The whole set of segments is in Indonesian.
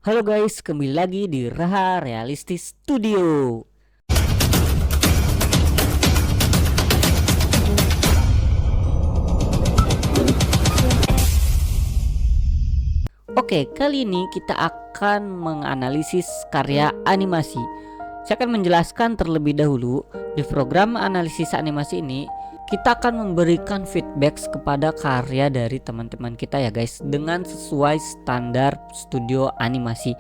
Halo guys, kembali lagi di Raha Realistis Studio. Oke, kali ini kita akan menganalisis karya animasi. Saya akan menjelaskan terlebih dahulu, di program analisis animasi ini kita akan memberikan feedback kepada karya dari teman-teman kita ya guys, dengan sesuai standar studio animasi.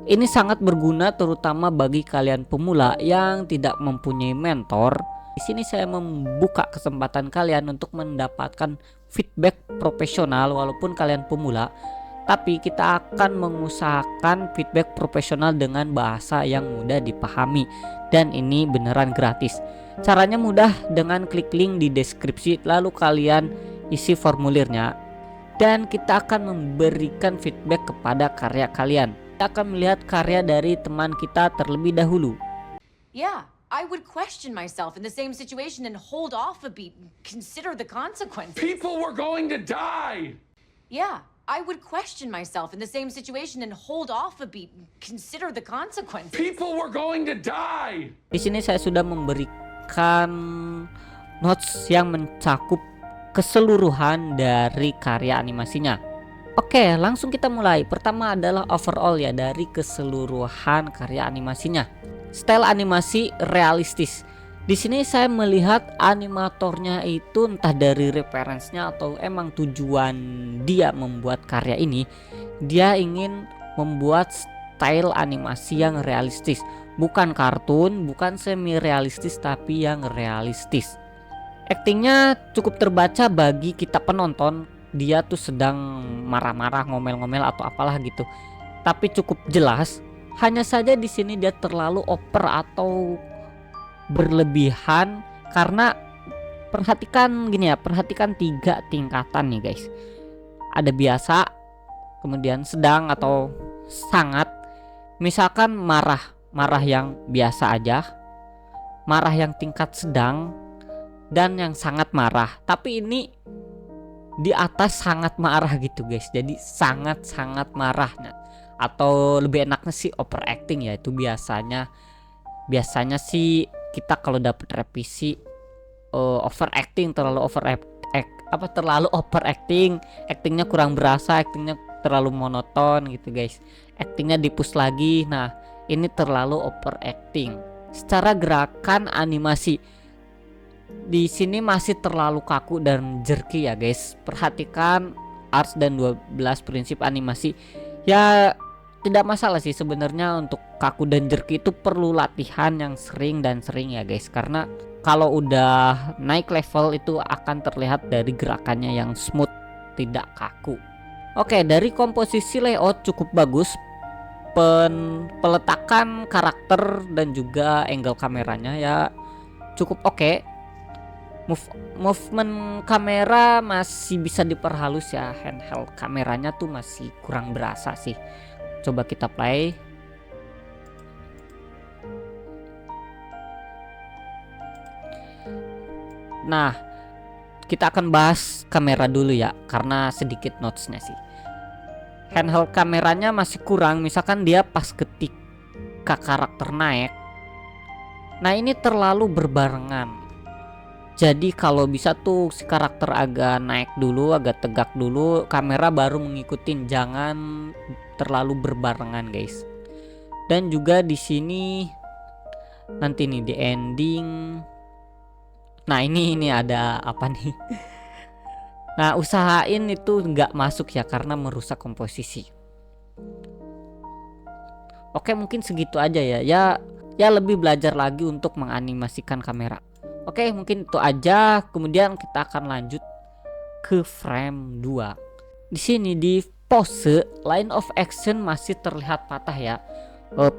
Ini sangat berguna terutama bagi kalian pemula yang tidak mempunyai mentor. Di sini saya membuka kesempatan kalian untuk mendapatkan feedback profesional walaupun kalian pemula, tapi kita akan mengusahakan feedback profesional dengan bahasa yang mudah dipahami, dan ini beneran gratis. Caranya mudah, dengan klik link di deskripsi lalu kalian isi formulirnya, dan kita akan memberikan feedback kepada karya kalian. Kita akan melihat karya dari teman kita terlebih dahulu. Yeah, I would question myself in the same situation and hold off a beat and consider the consequences. People were going to die! Yeah, I would question myself in the same situation and hold off a beat and consider the consequences. People were going to die! Di sini saya sudah memberikan notes yang mencakup keseluruhan dari karya animasinya. Oke, langsung kita mulai. Pertama adalah overall ya, dari keseluruhan karya animasinya. Style animasi realistis. Di sini saya melihat animatornya itu entah dari referensinya atau emang tujuan dia membuat karya ini, dia ingin membuat style animasi yang realistis, bukan kartun, bukan semi realistis, tapi yang realistis. Aktingnya cukup terbaca bagi kita penonton, dia tuh sedang marah-marah, ngomel-ngomel atau apalah gitu, tapi cukup jelas. Hanya saja di sini dia terlalu over atau berlebihan, karena perhatikan gini ya, perhatikan 3 tingkatan nih guys. Ada biasa, kemudian sedang atau sangat. Misalkan marah yang biasa aja, marah yang tingkat sedang, dan yang sangat marah. Tapi ini di atas sangat marah gitu guys, jadi sangat marah. Nah, atau lebih enaknya sih overacting ya, itu biasanya sih kita kalau dapat revisi overacting, terlalu overacting, actingnya kurang berasa, actingnya terlalu monoton gitu guys, actingnya dipus lagi. Nah, ini terlalu overacting. Secara gerakan animasi di sini masih terlalu kaku dan jerky ya guys. Perhatikan arts dan 12 prinsip animasi. Ya tidak masalah sih sebenarnya, untuk kaku dan jerky itu perlu latihan yang sering ya guys, karena kalau udah naik level itu akan terlihat dari gerakannya yang smooth, tidak kaku. Oke, dari komposisi layout cukup bagus. Peletakan karakter dan juga angle kameranya ya cukup oke. Movement kamera masih bisa diperhalus ya, handheld kameranya tuh masih kurang berasa sih. Coba kita play. Nah, kita akan bahas kamera dulu ya, karena sedikit notesnya sih. Handheld kameranya masih kurang, misalkan dia pas ketika karakter naik, nah ini terlalu berbarengan. Jadi kalau bisa tuh si karakter agak naik dulu, agak tegak dulu, kamera baru mengikutin, jangan terlalu berbarengan guys. Dan juga di sini nanti nih di ending, nah ini ada apa nih? Nah, usahain itu nggak masuk ya, karena merusak komposisi. Oke, mungkin segitu aja ya. Ya lebih belajar lagi untuk menganimasikan kamera. Oke, mungkin itu aja. Kemudian kita akan lanjut ke frame 2. Di sini di pose line of action masih terlihat patah ya.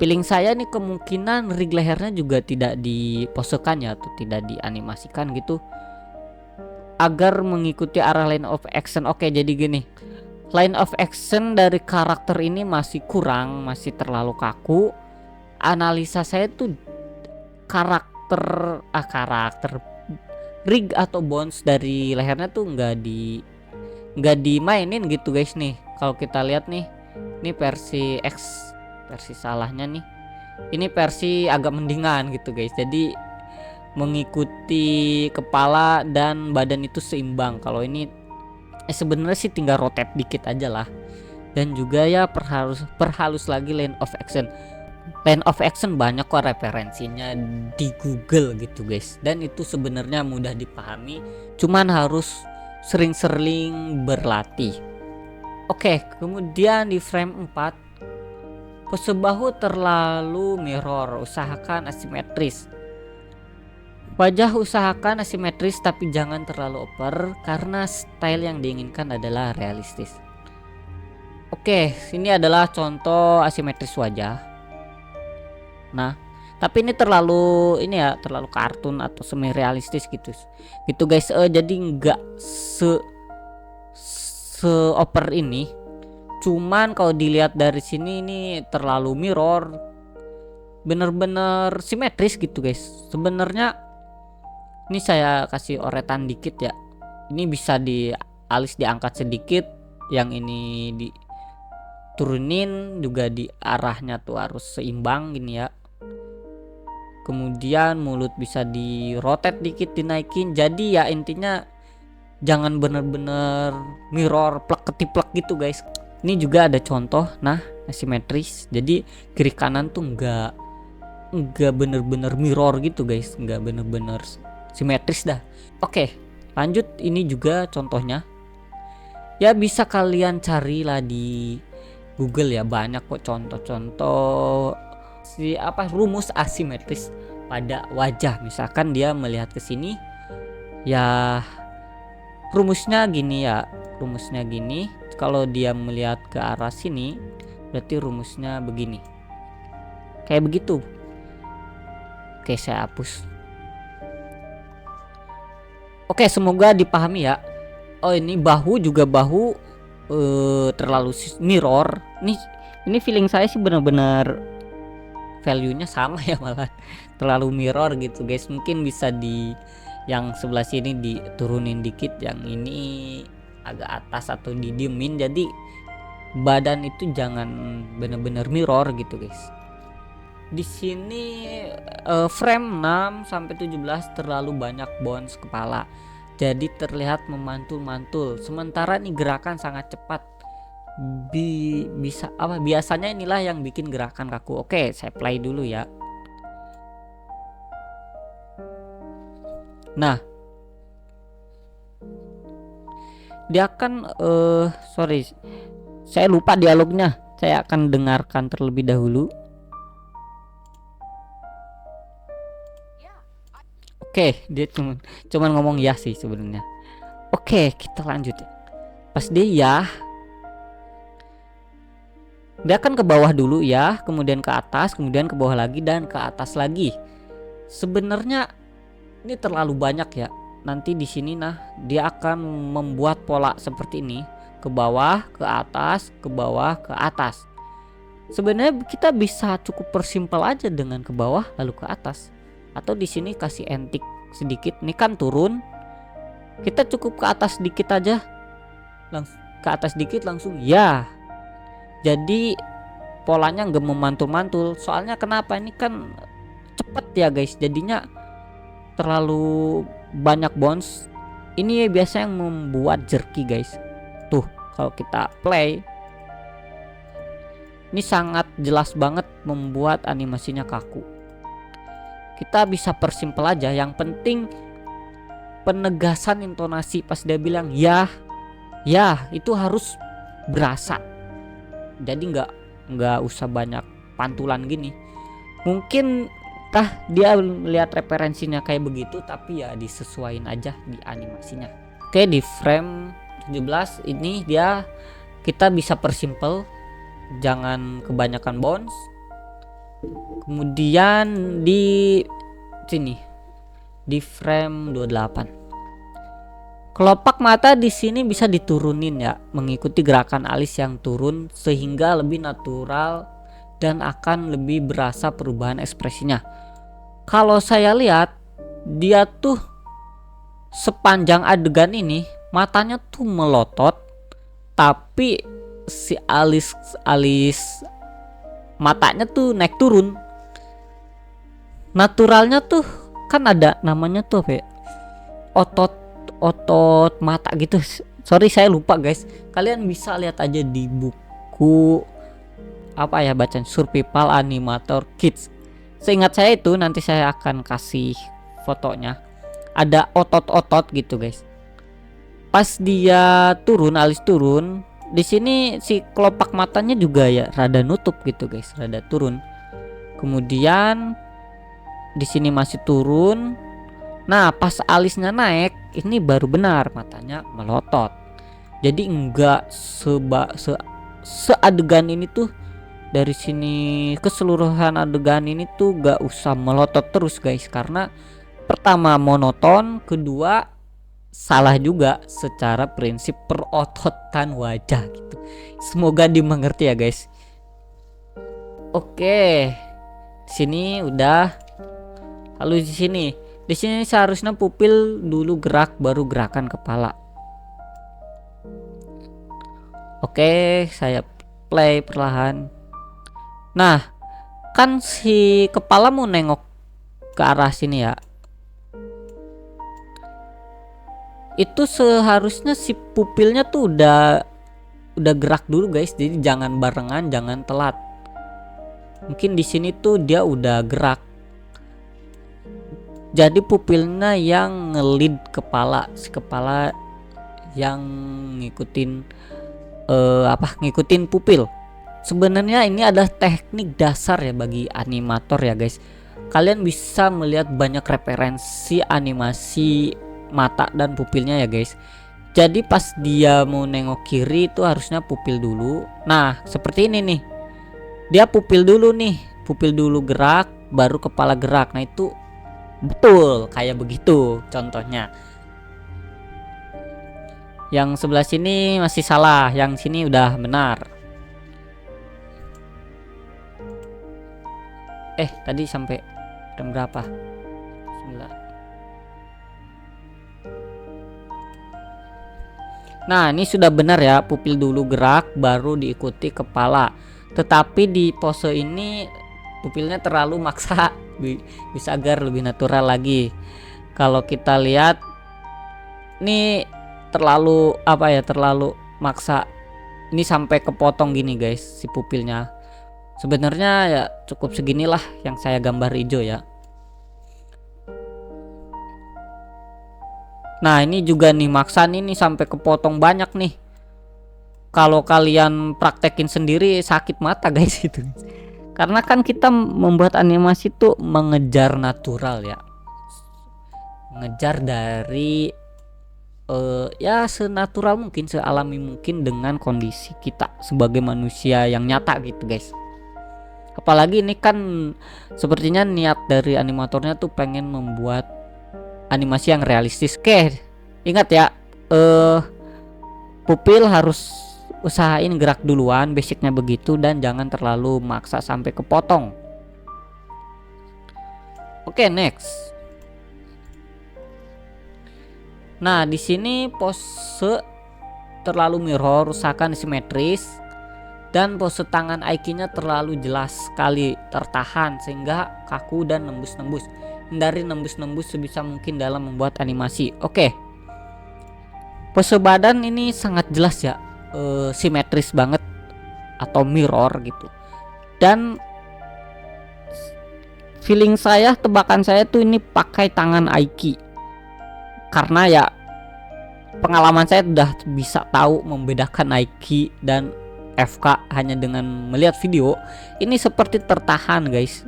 Feeling saya nih kemungkinan rig lehernya juga tidak diposekan ya, atau tidak dianimasikan gitu, agar mengikuti arah line of action. Oke, jadi gini. Line of action dari karakter ini masih kurang, masih terlalu kaku. Analisa saya tuh karakter rig atau bones dari lehernya tuh nggak dimainin gitu guys. Nih kalau kita lihat nih, Ini versi versi salahnya nih. Ini versi agak mendingan gitu guys. Jadi mengikuti kepala dan badan itu seimbang. Kalau ini sebenarnya sih tinggal rotate dikit aja lah. Dan juga ya perhalus lagi line of action. Line of action banyak kok referensinya di Google gitu guys. Dan itu sebenarnya mudah dipahami, cuman harus sering-sering berlatih. Oke, kemudian di frame 4, pose bahu terlalu mirror, usahakan asimetris. Wajah usahakan asimetris tapi jangan terlalu over karena style yang diinginkan adalah realistis. Oke, ini adalah contoh asimetris wajah. Nah, tapi ini terlalu terlalu kartun atau semi realistis gitu. Gitu guys, jadi nggak se over ini. Cuman kalau dilihat dari sini ini terlalu mirror. Bener-bener simetris gitu guys. Sebenarnya ini saya kasih oretan dikit ya. Ini bisa alis diangkat sedikit, yang ini diturunin, juga di arahnya tuh harus seimbang gini ya. Kemudian mulut bisa di rotate dikit, dinaikin. Jadi ya intinya jangan bener-bener mirror plek ketiplek gitu guys. Ini juga ada contoh, nah asimetris. Jadi kiri kanan tuh enggak bener-bener mirror gitu guys, enggak bener-bener simetris dah. Oke, lanjut. Ini juga contohnya. Ya bisa kalian carilah di Google ya, banyak kok contoh-contoh rumus asimetris pada wajah. Misalkan dia melihat ke sini, ya rumusnya gini ya. Rumusnya gini. Kalau dia melihat ke arah sini, berarti rumusnya begini. Kayak begitu. Oke, saya hapus. Oke, semoga dipahami ya. Oh, ini bahu terlalu mirror. Ini feeling saya sih benar-benar value-nya sama ya, malah terlalu mirror gitu guys. Mungkin bisa di yang sebelah sini diturunin dikit, yang ini agak atas atau didiemin. Jadi badan itu jangan benar-benar mirror gitu guys. Di sini frame 6 sampai 17 terlalu banyak bounce kepala. Jadi terlihat memantul-mantul. Sementara nih gerakan sangat cepat. Biasanya inilah yang bikin gerakan kaku. Oke, saya play dulu ya. Nah, dia akan sorry, saya lupa dialognya. Saya akan dengarkan terlebih dahulu. Oke, dia cuman ngomong ya sih sebenarnya. Oke, kita lanjut ya. Pas dia akan ke bawah dulu ya, kemudian ke atas, kemudian ke bawah lagi, dan ke atas lagi. Sebenarnya ini terlalu banyak ya. Nanti di sini dia akan membuat pola seperti ini, ke bawah, ke atas, ke bawah, ke atas. Sebenarnya kita bisa cukup persimpel aja dengan ke bawah lalu ke atas. Atau di sini kasih antik sedikit. Ini kan turun, kita cukup ke atas dikit aja, langsung ke atas dikit langsung ya. Jadi polanya nggak memantul-mantul. Soalnya kenapa, ini kan cepet ya guys, jadinya terlalu banyak bounce. Ini biasa yang membuat jerky guys. Tuh kalau kita play, ini sangat jelas banget membuat animasinya kaku. Kita bisa persimpel aja. Yang penting penegasan intonasi pas dia bilang ya itu harus berasa. Jadi nggak usah banyak pantulan gini. Mungkin dia melihat referensinya kayak begitu, tapi ya disesuaikan aja di animasinya. Oke, di frame 17 ini kita bisa persimpel, jangan kebanyakan bounce. Kemudian di sini di frame 28, kelopak mata di sini bisa diturunin ya, mengikuti gerakan alis yang turun sehingga lebih natural dan akan lebih berasa perubahan ekspresinya. Kalau saya lihat dia tuh sepanjang adegan ini matanya tuh melotot, tapi si alis matanya tuh naik turun. Naturalnya tuh kan ada namanya tuh apa ya, otot mata gitu. Sorry saya lupa guys, kalian bisa lihat aja di buku apa ya, bacaan Survival Animator Kids. Seingat saya itu, nanti saya akan kasih fotonya, ada otot-otot gitu guys. Pas dia turun, alis turun, di sini si kelopak matanya juga ya rada nutup gitu guys, rada turun. Kemudian di sini masih turun. Nah, pas alisnya naik, ini baru benar matanya melotot. Jadi enggak seadegan ini tuh, dari sini keseluruhan adegan ini tuh gak usah melotot terus guys, karena pertama monoton, kedua salah juga secara prinsip perototan wajah gitu. Semoga dimengerti ya guys. Oke, sini udah. Lalu di sini seharusnya pupil dulu gerak baru gerakan kepala. Oke, saya play perlahan. Nah, kan si kepala mau nengok ke arah sini ya. Itu seharusnya si pupilnya tuh udah gerak dulu guys. Jadi jangan barengan, jangan telat. Mungkin di sini tuh dia udah gerak. Jadi pupilnya yang ngelid kepala, si kepala yang ngikutin ngikutin pupil. Sebenarnya ini adalah teknik dasar ya bagi animator ya guys. Kalian bisa melihat banyak referensi animasi mata dan pupilnya ya guys. Jadi pas dia mau nengok kiri itu harusnya pupil dulu. Nah, seperti ini nih. Dia pupil dulu nih, pupil dulu gerak, baru kepala gerak. Nah, itu betul kayak begitu contohnya. Yang sebelah sini masih salah, yang sini udah benar. Tadi sampai jam berapa? 9. Nah, ini sudah benar ya, pupil dulu gerak baru diikuti kepala. Tetapi di pose ini pupilnya terlalu maksa, bisa agar lebih natural lagi. Kalau kita lihat ini terlalu terlalu maksa. Ini sampai kepotong gini guys si pupilnya. Sebenarnya ya cukup seginilah yang saya gambar hijau ya. Nah, ini juga nih maksa nih sampai kepotong banyak nih. Kalau kalian praktekin sendiri sakit mata guys itu. Karena kan kita membuat animasi tuh mengejar natural ya. Mengejar dari ya senatural mungkin, sealami mungkin dengan kondisi kita sebagai manusia yang nyata gitu guys. Apalagi ini kan sepertinya niat dari animatornya tuh pengen membuat animasi yang realistis. Oke, ingat ya, pupil harus usahain gerak duluan, basicnya begitu, dan jangan terlalu maksa sampai kepotong. Oke, next. Nah, di sini pose terlalu mirror, usahakan simetris. Dan pose tangan Aiki-nya terlalu jelas sekali tertahan sehingga kaku dan nembus-nembus. Hindari nembus-nembus sebisa mungkin dalam membuat animasi. Oke. Pose badan ini sangat jelas ya, simetris banget atau mirror gitu. Dan feeling saya, tebakan saya tuh ini pakai tangan Aiki. Karena ya pengalaman saya udah bisa tahu membedakan Aiki dan FK hanya dengan melihat video. Ini seperti tertahan guys.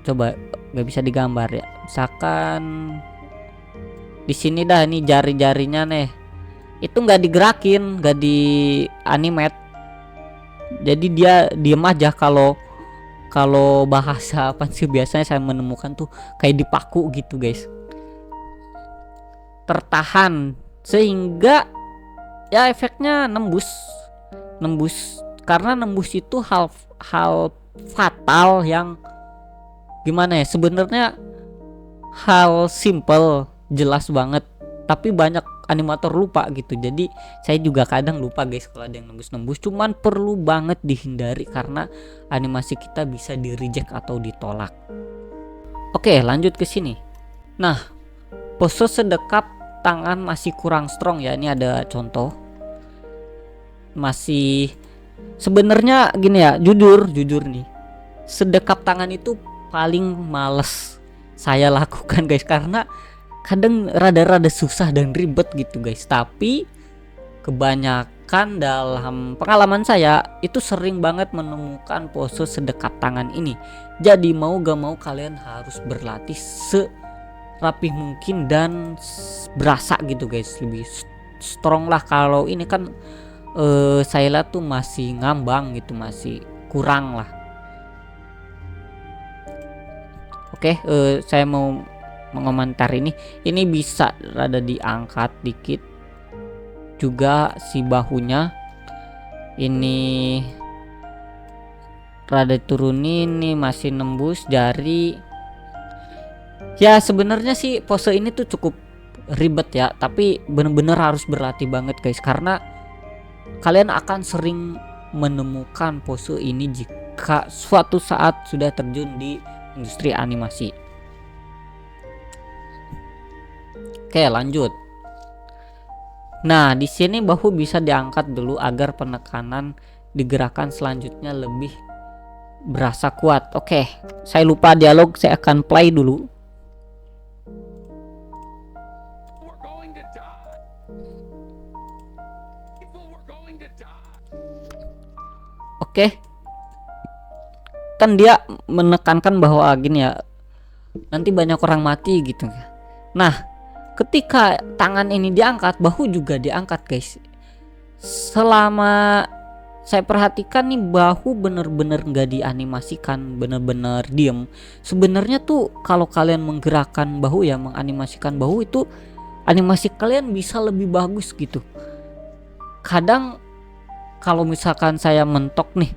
Coba nggak bisa digambar ya. Misalkan di sini dah, ini jari-jarinya nih. Itu nggak digerakin, nggak di animate. Jadi dia diem aja. Kalau bahasa apa sih biasanya saya menemukan tuh kayak dipaku gitu guys. Tertahan sehingga ya efeknya nembus karena nembus itu hal fatal yang gimana ya, sebenarnya hal simple jelas banget, tapi banyak animator lupa gitu. Jadi saya juga kadang lupa guys kalau ada yang nembus-nembus, cuman perlu banget dihindari karena animasi kita bisa di reject atau ditolak. Oke, lanjut ke sini. Nah, pose sedekap tangan masih kurang strong ya. Ini ada contoh. Masih sebenarnya gini ya, jujur nih. Sedekap tangan itu paling males saya lakukan guys, karena kadang rada-rada susah dan ribet gitu guys. Tapi kebanyakan dalam pengalaman saya itu sering banget menemukan pose sedekap tangan ini. Jadi mau gak mau kalian harus berlatih serapih mungkin dan berasa gitu guys, lebih strong lah. Kalau ini kan saya lihat tuh masih ngambang gitu, masih kurang lah. Oke, saya mau mengomentar ini bisa rada diangkat dikit juga si bahunya, ini rada turunin nih, masih nembus jari. Ya sebenarnya sih pose ini tuh cukup ribet ya, tapi bener-bener harus berlatih banget guys, karena kalian akan sering menemukan pose ini jika suatu saat sudah terjun di industri animasi. Oke, lanjut. Nah, di sini bahu bisa diangkat dulu agar penekanan di gerakan selanjutnya lebih berasa kuat. Oke, saya lupa dialog, saya akan play dulu. We're going to die. People were going to die. Oke. Kan dia menekankan bahwa gini ya, nanti banyak orang mati gitu. Nah, ketika tangan ini diangkat, bahu juga diangkat guys. Selama saya perhatikan nih, bahu bener-bener nggak dianimasikan, bener-bener diem. Sebenarnya tuh kalau kalian menggerakkan bahu ya, menganimasikan bahu itu, animasi kalian bisa lebih bagus gitu. Kadang kalau misalkan saya mentok nih,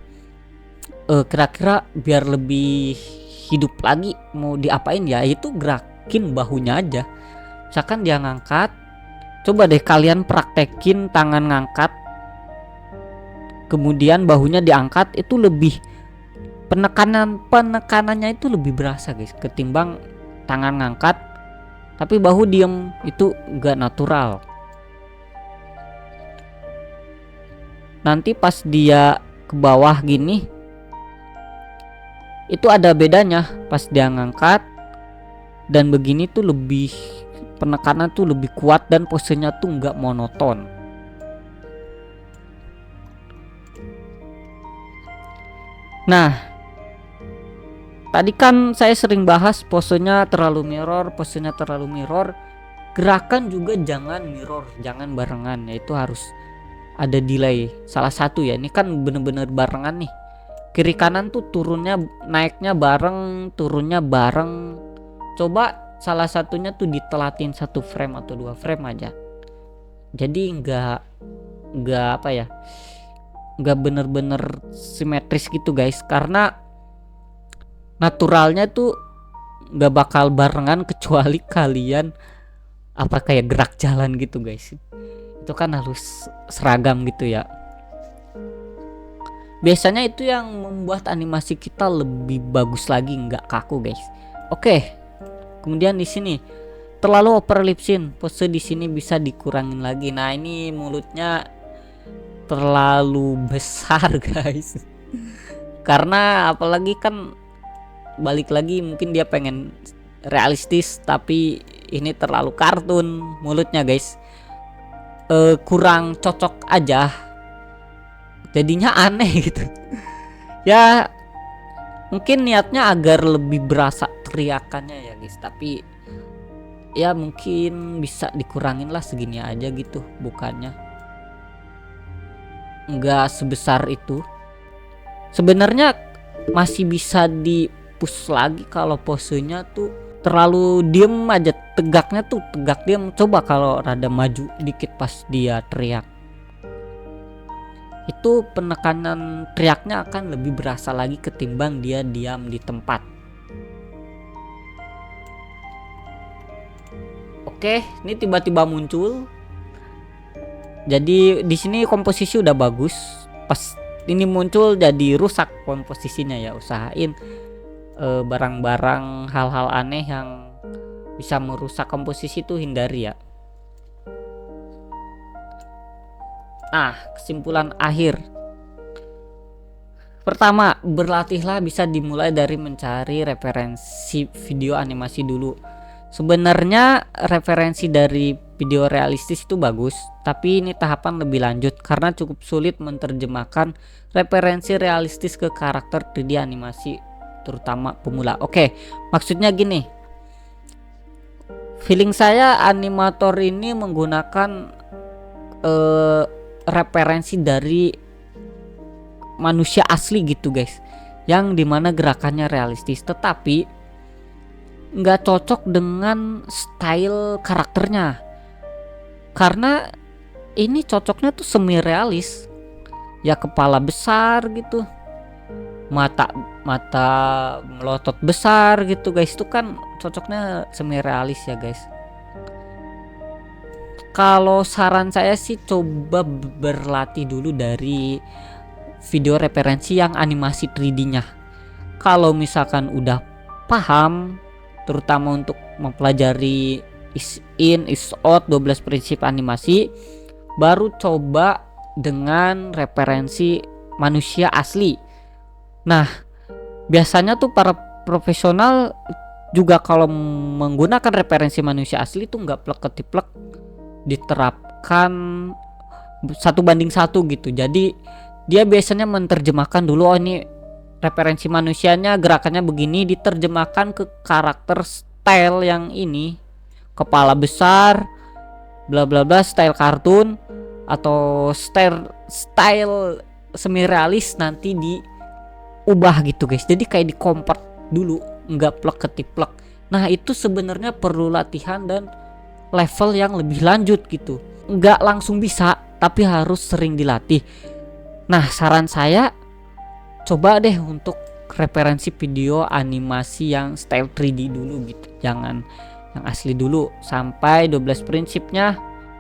kira-kira biar lebih hidup lagi mau diapain ya, itu gerakin bahunya aja. Misalkan dia ngangkat, coba deh kalian praktekin tangan ngangkat kemudian bahunya diangkat, itu lebih penekanannya itu lebih berasa guys, ketimbang tangan ngangkat tapi bahu diem, itu gak natural. Nanti pas dia ke bawah gini, itu ada bedanya. Pas dia ngangkat dan begini tuh lebih, penekanan tuh lebih kuat dan posenya tuh nggak monoton. Nah, tadi kan saya sering bahas posenya terlalu mirror, gerakan juga jangan mirror, jangan barengan, yaitu harus ada delay salah satu ya. Ini kan bener-bener barengan nih, kiri kanan tuh turunnya naiknya bareng, turunnya bareng. Coba salah satunya tuh ditelatin 1 frame atau 2 frame aja, jadi nggak apa ya, nggak bener-bener simetris gitu guys, karena naturalnya tuh nggak bakal barengan kecuali kalian apa kayak gerak jalan gitu guys, itu kan harus seragam gitu ya. Biasanya itu yang membuat animasi kita lebih bagus lagi, nggak kaku guys. Oke. Kemudian di sini terlalu over lip sync, pose di sini bisa dikurangin lagi. Nah, ini mulutnya terlalu besar guys. Karena apalagi kan balik lagi, mungkin dia pengen realistis tapi ini terlalu kartun mulutnya guys. Kurang cocok aja. Jadinya aneh gitu. Ya mungkin niatnya agar lebih berasa teriakannya ya guys, tapi ya mungkin bisa dikurangin lah segini aja gitu, bukannya nggak sebesar itu. Sebenarnya masih bisa di push lagi kalau posenya tuh terlalu diem aja, tegaknya tuh tegak diem. Coba kalau rada maju dikit pas dia teriak, itu penekanan teriaknya akan lebih berasa lagi ketimbang dia diam di tempat. Oke, ini tiba-tiba muncul Jadi di sini komposisi udah bagus, pas ini muncul jadi rusak komposisinya ya. Usahain barang-barang hal-hal aneh yang bisa merusak komposisi itu hindari ya. Nah, kesimpulan akhir. Pertama, berlatihlah bisa dimulai dari mencari referensi video animasi dulu. Sebenarnya referensi dari video realistis itu bagus, tapi ini tahapan lebih lanjut karena cukup sulit menerjemahkan referensi realistis ke karakter 3D animasi, terutama pemula. Oke, maksudnya gini. Feeling saya animator ini menggunakan referensi dari manusia asli gitu guys, yang dimana gerakannya realistis tetapi nggak cocok dengan style karakternya, karena ini cocoknya tuh semi realis ya, kepala besar gitu, mata melotot besar gitu guys, itu kan cocoknya semi realis ya guys. Kalau saran saya sih coba berlatih dulu dari video referensi yang animasi 3D-nya. Kalau misalkan udah paham, terutama untuk mempelajari is in, is out, 12 prinsip animasi, baru coba dengan referensi manusia asli. Nah, biasanya tuh para profesional juga kalau menggunakan referensi manusia asli tuh nggak plek-ketiplek, diterapkan 1:1 gitu. Jadi dia biasanya menerjemahkan dulu, oh ini referensi manusianya gerakannya begini, diterjemahkan ke karakter style yang ini, kepala besar bla bla bla, style kartun atau style semi realis, nanti diubah gitu guys. Jadi kayak dikompert dulu, nggak plek ketiplek. Nah itu sebenarnya perlu latihan dan level yang lebih lanjut gitu, nggak langsung bisa tapi harus sering dilatih. Nah saran saya coba deh untuk referensi video animasi yang style 3D dulu gitu, jangan yang asli dulu, sampai 12 prinsipnya,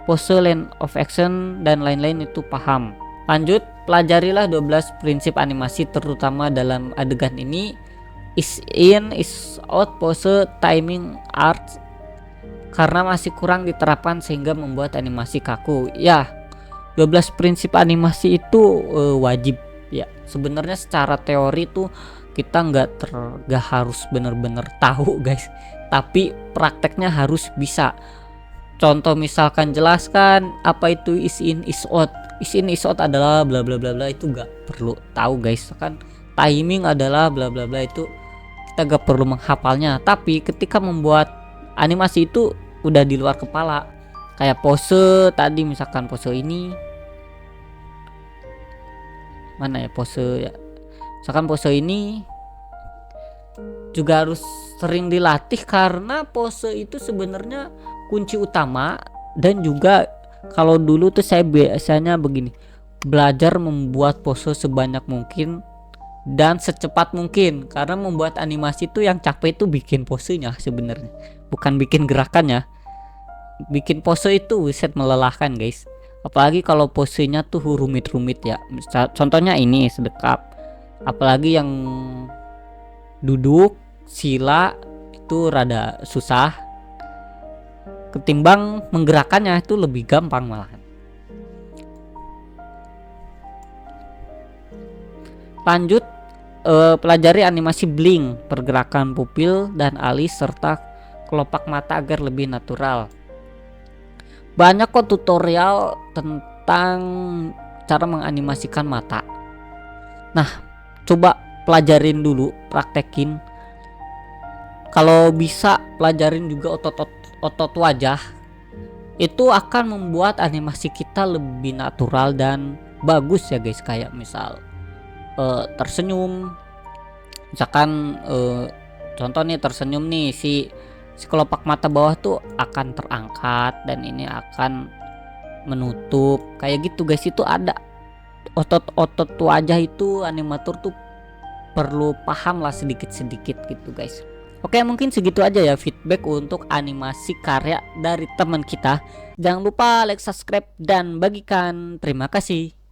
pose, line of action dan lain-lain itu paham. Lanjut, pelajarilah 12 prinsip animasi terutama dalam adegan ini, is in, is out, pose, timing, art, karena masih kurang diterapkan sehingga membuat animasi kaku. Ya, 12 prinsip animasi itu wajib ya. Sebenarnya secara teori tuh kita nggak harus bener-bener tahu guys, tapi prakteknya harus bisa. Contoh misalkan jelaskan apa itu is in, is out. Is in, is out adalah bla bla bla bla, itu nggak perlu tahu guys. Kan timing adalah bla bla bla, itu kita nggak perlu menghafalnya. Tapi ketika membuat animasi itu udah di luar kepala, kayak pose tadi, misalkan pose ini mana ya, pose ya, misalkan pose ini juga harus sering dilatih karena pose itu sebenarnya kunci utama. Dan juga kalau dulu tuh saya biasanya begini, belajar membuat pose sebanyak mungkin dan secepat mungkin, karena membuat animasi itu yang capek itu bikin posenya sebenarnya, bukan bikin gerakannya. Bikin pose itu set melelahkan guys, apalagi kalau posenya tuh rumit-rumit ya. Contohnya ini sedekap, apalagi yang duduk sila itu rada susah, ketimbang menggerakkannya itu lebih gampang malahan. Lanjut, pelajari animasi blink, pergerakan pupil dan alis serta kelopak mata agar lebih natural. Banyak kok tutorial tentang cara menganimasikan mata. Nah, coba pelajarin dulu, praktekin. Kalau bisa pelajarin juga otot wajah. Itu akan membuat animasi kita lebih natural dan bagus ya guys. Kayak misal tersenyum, misalkan contoh nih, tersenyum nih, si kelopak mata bawah tuh akan terangkat dan ini akan menutup kayak gitu guys. Itu ada otot wajah, itu animator tuh perlu paham lah sedikit-sedikit gitu guys. Oke, mungkin segitu aja ya feedback untuk animasi karya dari teman kita. Jangan lupa like, subscribe, dan bagikan. Terima kasih.